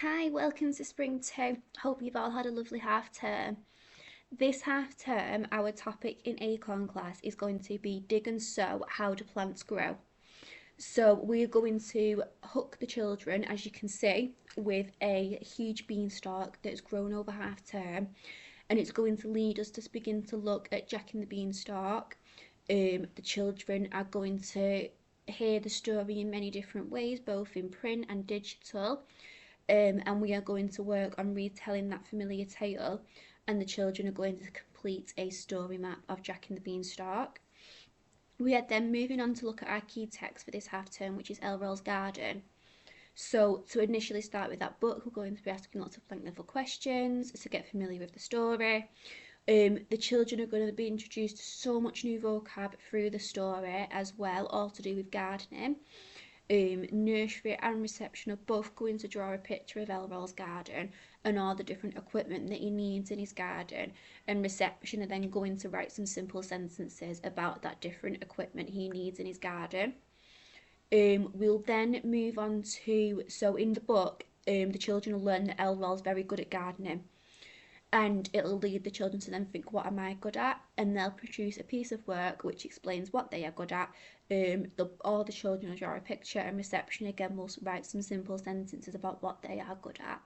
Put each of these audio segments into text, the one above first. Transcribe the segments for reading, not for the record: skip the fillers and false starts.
Hi, welcome to Spring 2. Hope you've all had a lovely half term. This half term, our topic in Acorn class is going to be dig and sow, how do plants grow? So we're going to hook the children, as you can see, with a huge beanstalk that's grown over half term, and it's going to lead us to begin to look at Jack and the Beanstalk. The children are going to hear the story in many different ways, both in print and digital. And we are going to work on retelling that familiar tale, and the children are going to complete a story map of Jack and the Beanstalk. We are then moving on to look at our key text for this half term, which is Elroy's Garden. So to initially start with that book, we're going to be asking lots of blank level questions to get familiar with the story. The children are going to be introduced to so much new vocab through the story as well, all to do with gardening. Nursery and reception are both going to draw a picture of Elroy's garden and all the different equipment that he needs in his garden, and reception are then going to write some simple sentences about that different equipment he needs in his garden. We'll then move on to, so in the book, the children will learn that Elroy's very good at gardening, and it'll lead the children to then think, what am I good at? And they'll produce a piece of work which explains what they are good at. All the children will draw a picture, and reception again will write some simple sentences about what they are good at.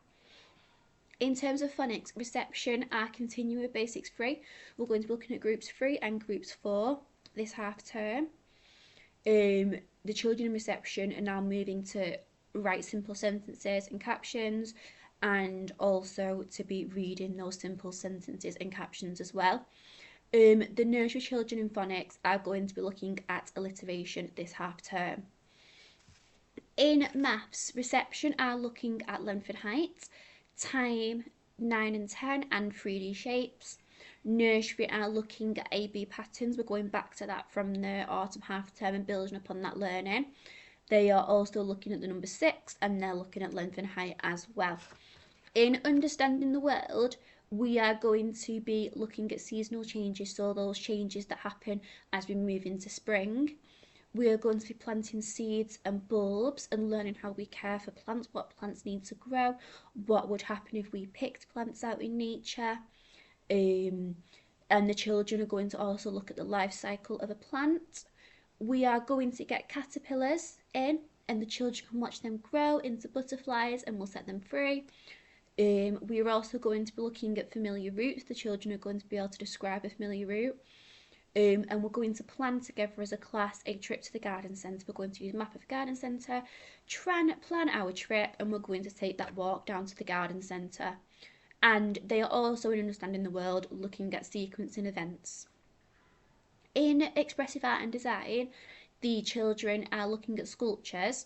In terms of phonics, reception are continuing with basics 3. We're going to be looking at groups 3 and groups 4 this half term. The children in reception are now moving to write simple sentences and captions, and also to be reading those simple sentences and captions as well. The nursery children in phonics are going to be looking at alliteration this half term. In maths, reception are looking at length and height, time, 9 and 10, and 3D shapes. Nursery are looking at A-B patterns. We're going back to that from the autumn half term and building upon that learning. They are also looking at the number 6, and they're looking at length and height as well. In understanding the world, we are going to be looking at seasonal changes, so those changes that happen as we move into spring. We are going to be planting seeds and bulbs and learning how we care for plants, what plants need to grow, what would happen if we picked plants out in nature. And the children are going to also look at the life cycle of a plant. We are going to get caterpillars in, and the children can watch them grow into butterflies, and we'll set them free. We are also going to be looking at familiar routes. The children are going to be able to describe a familiar route. And we're going to plan together as a class a trip to the garden centre. We're going to use a map of the garden centre, try and plan our trip, and we're going to take that walk down to the garden centre. And they are also, in understanding the world, looking at sequencing events. In expressive art and design, the children are looking at structures.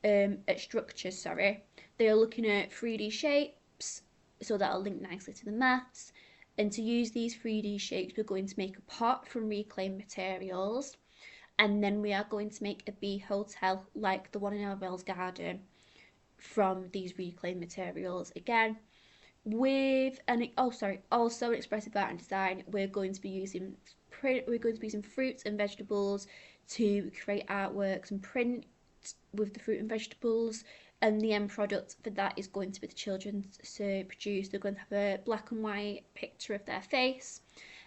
They are looking at 3D shapes, so that'll link nicely to the maths. And to use these 3D shapes, we're going to make a pot from reclaimed materials, and then we are going to make a bee hotel like the one in Elroy's garden from these reclaimed materials again. Also in expressive art and design, we're going to be using fruits and vegetables to create artworks and print with the fruit and vegetables, and the end product for that is going to be the children to produce. They're going to have a black and white picture of their face.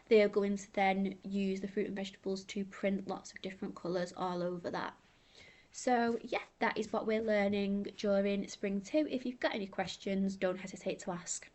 They are going to then use the fruit and vegetables to print lots of different colours all over that. So yeah, that is what we're learning during Spring 2. If you've got any questions, don't hesitate to ask.